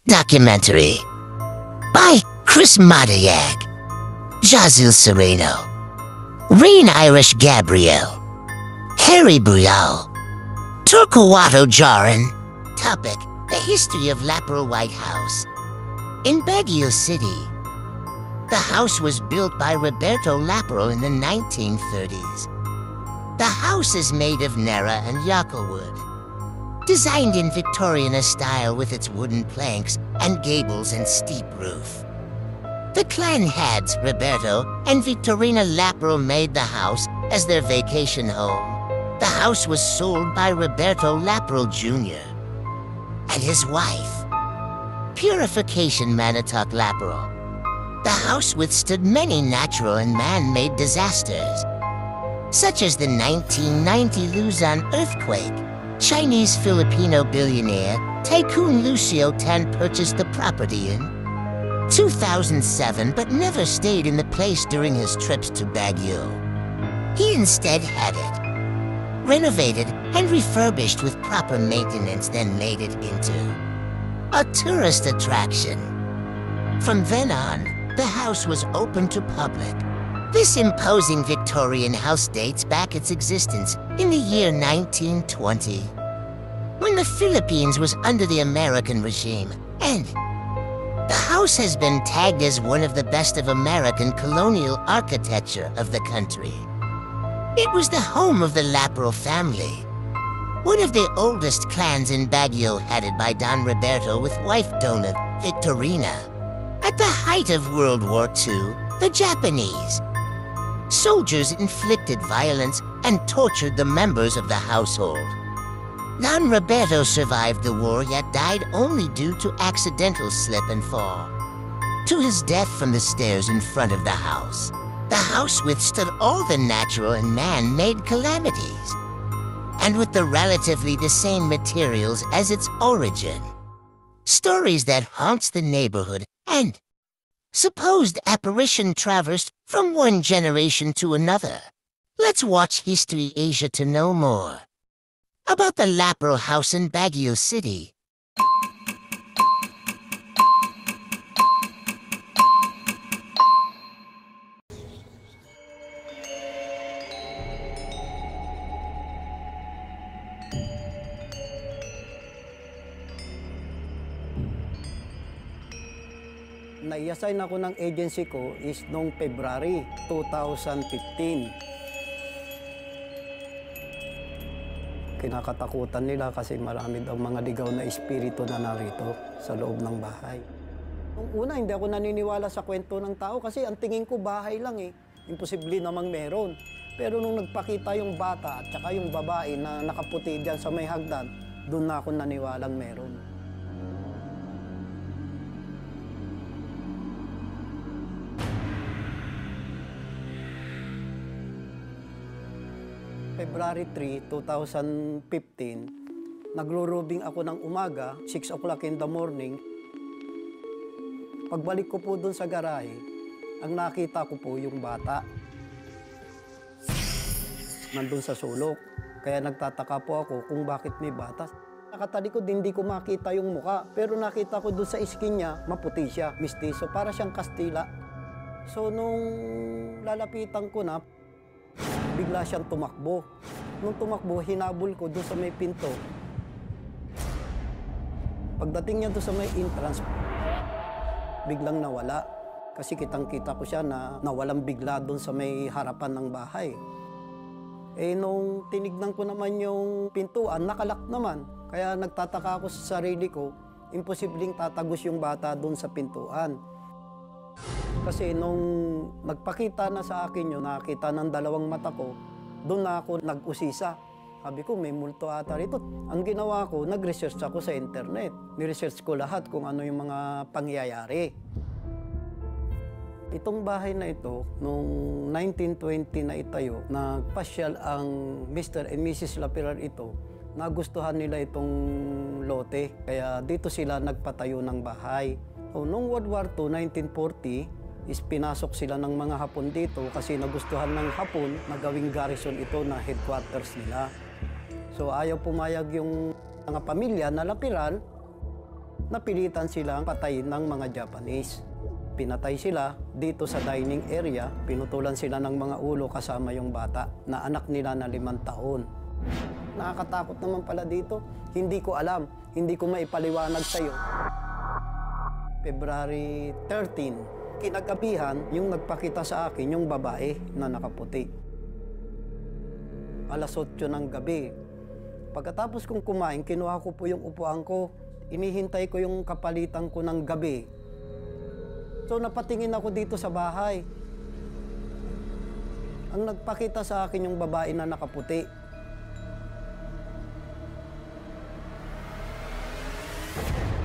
Documentary by Chris Madiag, Jazil Sereno, Rain Irish Gabrielle, Harry Buyal, Torquato Jarin. Topic: the history of Lapro White House. In Baguio City, the house was built by Roberto Lapro in the 1930s. The house is made of Nara and Yaco wood, designed in Victorian style with its wooden planks and gables and steep roof. The clan heads, Roberto and Victorina Lapro, made the house as their vacation home. The house was sold by Roberto Lapro Jr. and his wife, Purification Manitoc Lapro. The house withstood many natural and man-made disasters, such as the 1990 Luzon earthquake. Chinese-Filipino billionaire Tycoon Lucio Tan purchased the property in 2007 but never stayed in the place during his trips to Baguio. He instead had it renovated and refurbished with proper maintenance, then made it into a tourist attraction. From then on, the house was open to public. This imposing Victorian house dates back its existence in the year 1920, when the Philippines was under the American regime, and the house has been tagged as one of the best of American colonial architecture of the country. It was the home of the Lapro family, one of the oldest clans in Baguio, headed by Don Roberto with wife Dona Victorina. At the height of World War II, the Japanese soldiers inflicted violence and tortured the members of the household. Don Roberto survived the war, yet died only due to accidental slip and fall, to his death from the stairs in front of the house. The house withstood all the natural and man-made calamities, and with relatively the same materials as its origin. Stories that haunts the neighborhood and supposed apparition traversed from one generation to another. Let's watch History Asia to know more about the Lapro house in Baguio City. Nai-assign ako ng agency ko is noong February 2015. Kinakatakutan nila kasi marami daw mga ligaw na espiritu na narito sa loob ng bahay. Noong una, hindi ako naniniwala sa kwento ng tao kasi ang tingin ko bahay lang eh. Imposible namang meron. Pero nung nagpakita yung bata at saka yung babae na nakaputi dyan sa may hagdan, doon na ako naniwalang meron. February 3, 2015, nagro-robing ako ng umaga, 6 o'clock in the morning. Pagbalik ko po doon sa garahe, ang nakita ko po yung bata. Nandun sa sulok. Kaya nagtataka po ako kung bakit may bata. Nakatalikod, hindi ko makita yung muka. Pero nakita ko doon sa skin niya, maputi siya, mistiso, para siyang Kastila. So nung lalapitan ko na, bigla siyang tumakbo. Nung tumakbo, hinabol ko doon sa may pinto. Pagdating niya doon sa may entrance, biglang nawala. Kasi kitang-kita ko siya na nawalang bigla doon sa may harapan ng bahay. Eh, nung tinignan ko naman yung pintuan, nakalak naman. Kaya nagtataka ako sa sarili ko, imposibleng tatagos yung bata doon sa pintuan. Kasi nung nagpakita na sa akin yun, nakita ng dalawang mata ko, doon na ako nag-usisa. Sabi ko, may multo ata rito. Ang ginawa ko, nag-research ako sa internet. Ni-research ko lahat kung ano yung mga pangyayari. Itong bahay na ito, noong 1920 na itayo, nagpasyal ang Mr. and Mrs. Lapirar ito, nagustuhan nila itong lote. Kaya dito sila nagpatayo ng bahay. So, noong World War II, 1940, is pinasok sila ng mga Hapon dito kasi nagustuhan ng Hapon na gawing garrison ito na headquarters nila. So ayaw pumayag yung mga pamilya na Lapiran napilitan silang patayin ng mga Japanese. Pinatay sila dito sa dining area, pinutulan sila ng mga ulo kasama yung bata na anak nila na 5 taon. Nakakatakot naman pala dito. Hindi ko alam, hindi ko maipaliwanag sa'yo. February 13, kinagabihan yung nagpakita sa akin yung babae na nakaputi. Alas 8 ng gabi. Pagkatapos kong kumain, kinuha ko po yung upuan ko. Inihintay ko yung kapalitan ko ng gabi. So napatingin ako dito sa bahay. Ang nagpakita sa akin yung babae na nakaputi.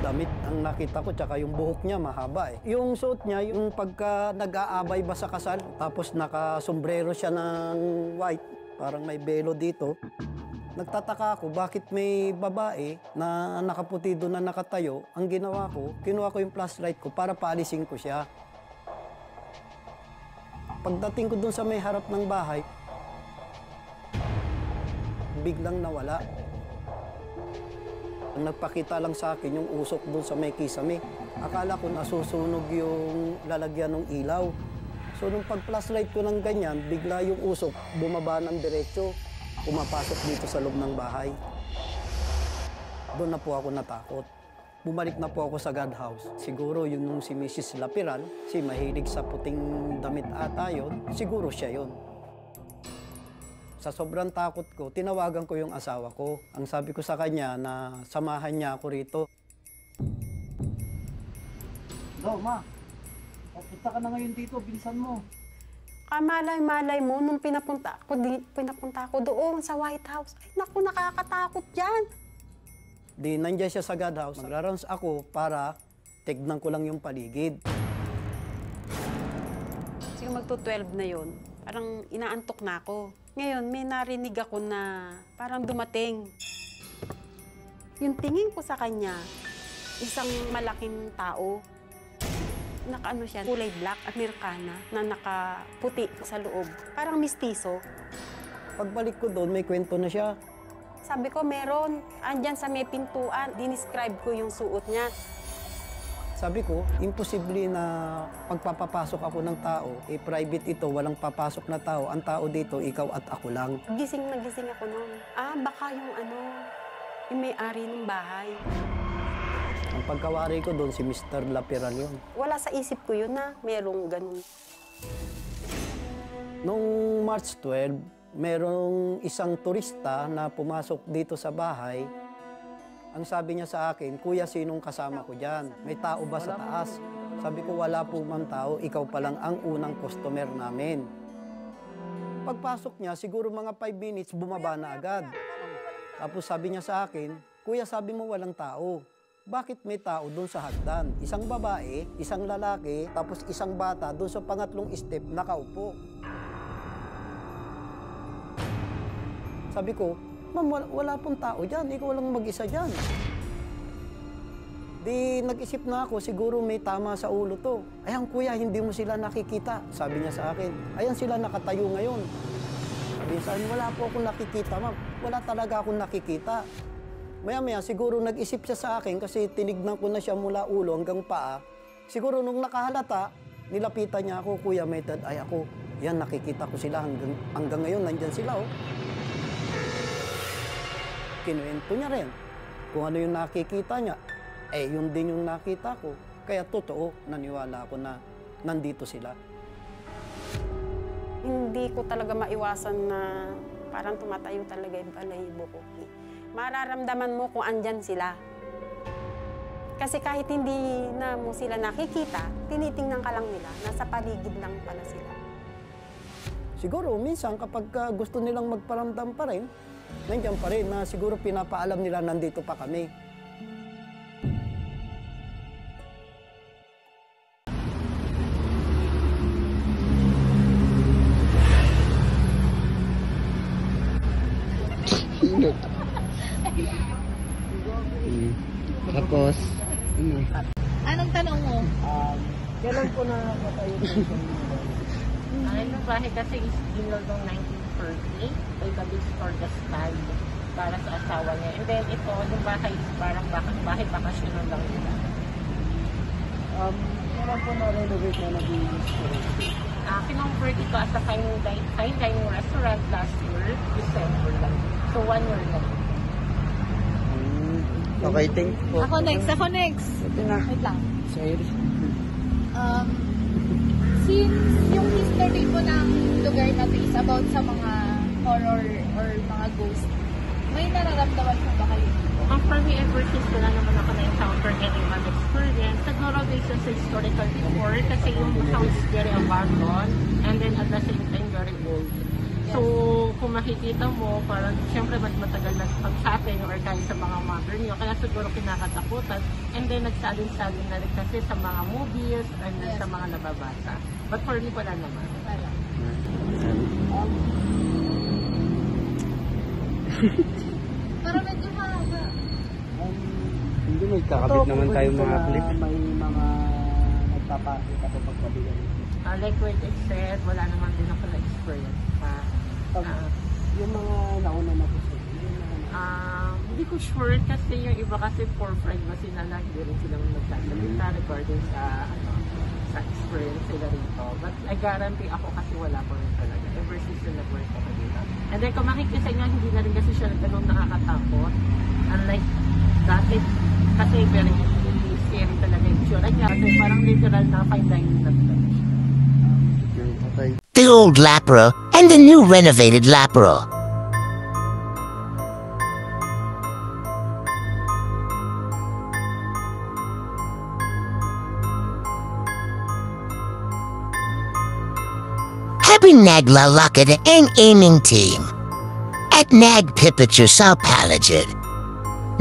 Damit ang nakita ko, tsaka yung buhok niya mahaba eh. Yung suot niya, yung pagka nag-aabay ba sa kasal, tapos naka-sombrero siya ng white, parang may belo dito. Nagtataka ako, bakit may babae na nakaputi doon na nakatayo? Ang ginawa ko, kinuha ko yung flashlight ko para paalisin ko siya. Pagdating ko doon sa may harap ng bahay, biglang nawala. Ang nagpakita lang sa akin yung usok doon sa may kisame. Akala ko nasusunog yung lalagyan ng ilaw. So nung pag-flashlight ko ng ganyan, bigla yung usok bumaba ng diretso. Pumapasok dito sa loob ng bahay. Doon na po ako natakot. Bumalik na po ako sa guardhouse. Siguro yun nung si Mrs. Lapiran, si mahilig sa puting damit ata yun, siguro siya yun. Sa sobrang takot ko, tinawagan ko yung asawa ko. Ang sabi ko sa kanya na samahan niya ako rito. No, ma. Punta ka na ngayon dito, bilisan mo. Kamalay-malay mo, nung pinapunta ako doon sa White House. Ay, naku, nakakatakot yan. Di nandiyan siya sa guardhouse. Magra-rounds ako para tignan ko lang yung paligid. Siguro magto-12 na yon. Parang inaantok na ako. Ngayon, may narinig ako na parang dumating. Yung tingin ko sa kanya, isang malaking tao. Nakaano siya, kulay black, Amerikana, na nakaputi sa loob. Parang mistiso. Pagbalik ko doon, may kwento na siya. Sabi ko, meron. Andyan sa may pintuan. Dinescribe ko yung suot niya. Sabi ko, imposible na pagpapapasok ako ng tao, private ito, walang papasok na tao. Ang tao dito, ikaw at ako lang. Gising na gising ako noon. Baka yung may-ari ng bahay. Ang pagkawari ko doon, si Mr. Lapiran yun. Wala sa isip ko yun na merong ganun. Noong March 12, merong isang turista na pumasok dito sa bahay. Ang sabi niya sa akin, Kuya, sinong kasama ko dyan? May tao ba sa taas? Sabi ko, wala po ma'am tao, ikaw pa lang ang unang customer namin. Pagpasok niya, siguro mga 5 minutes, bumaba na agad. Tapos sabi niya sa akin, Kuya, sabi mo walang tao. Bakit may tao doon sa hagdan? Isang babae, isang lalaki, tapos isang bata doon sa pangatlong step nakaupo. Sabi ko, Ma'am, wala pong tao dyan. Ikaw lang mag-isa dyan. Di nag-isip na ako, siguro may tama sa ulo to. Ayan kuya, hindi mo sila nakikita. Sabi niya sa akin, ayan sila nakatayo ngayon. Sabi niya sa akin, wala po akong nakikita, ma'am. Wala talaga akong nakikita. Maya-maya, siguro nag-isip siya sa akin kasi tinignan ko na siya mula ulo hanggang paa. Siguro nung nakahalata, nilapitan niya ako, Kuya, may third eye ako. Yan, nakikita ko sila hanggang ngayon, nandyan sila, oh. Kinuwento niya rin kung ano yung nakikita niya. Yun din yung nakita ko. Kaya totoo, naniwala ako na nandito sila. Hindi ko talaga maiwasan na parang tumatayo talaga yung balahibo ko. Mararamdaman mo kung andyan sila. Kasi kahit hindi na mo sila nakikita, tinitingnan ka lang nila, nasa paligid lang pala sila. Siguro, minsan kapag gusto nilang magparamdam pa rin, nandiyan pa rin na siguro pinapaalam nila nandito pa kami. Tapos, Anong tanong mo? Kailan po na katayo ng Ang inyong bahay kasi is built noong 1930 by the Victor Gaspar. para sa asawa niya. And then ito, yung bahay is parang bahay bakasyonan lang nila. Kailan po na-renovate na naging Kinonvert ito as a fine dining restaurant last year, December lang. So 1 year lang. Okay, thank you po. Ako next. Wait lang. Sa Iris. Since yung history po ng lugar na to is about sa mga horror or mga ghost, may nararamdaman po ba kayo? For me, ever since wala naman ako na-encounter any bad experience, siguro based on sa historical before, kasi yung house is very abandoned and then at the same time very old. So, kung makikita mo, parang siyempre mas matagal na pag-shopping or kahit sa mga modern nyo, kaya siguro kinakatakutan. And then nagsalin-salin na rin kasi sa mga movies and then sa mga nababasa. But for me, wala naman. Wala. Para medyo mahaba. Hindi, may kakabit naman tayong mga clip. May mga nagpapakita po pagkabilan. Like what I said, wala naman din ako na-experience pa. Yung mga nauna na po sir. Hindi ko sure kasi yung iba kasi for privacy na lang, hindi rin sila magsasalita regarding sa experience sila rito. But I guarantee ako kasi wala ko rin talaga. Ever since na nag-work ako dito. And then kung makikita nyo, hindi na rin kasi siya ganun nakakatakot. Unlike dati, kasi very scary talaga yung sure. Kasi parang literal na fine dining na talaga. Okay. The old Lapro and the new renovated Lapro. Happy Naglalakad ang aming team. At nagpipicture sa paligid.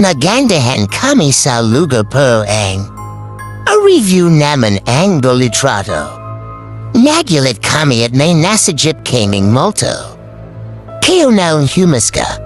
Nagandahan kami sa lugar po ang a review naman ang litrato. Nagulat kami at may nasa jeep kaming multo. Kayo na humaska.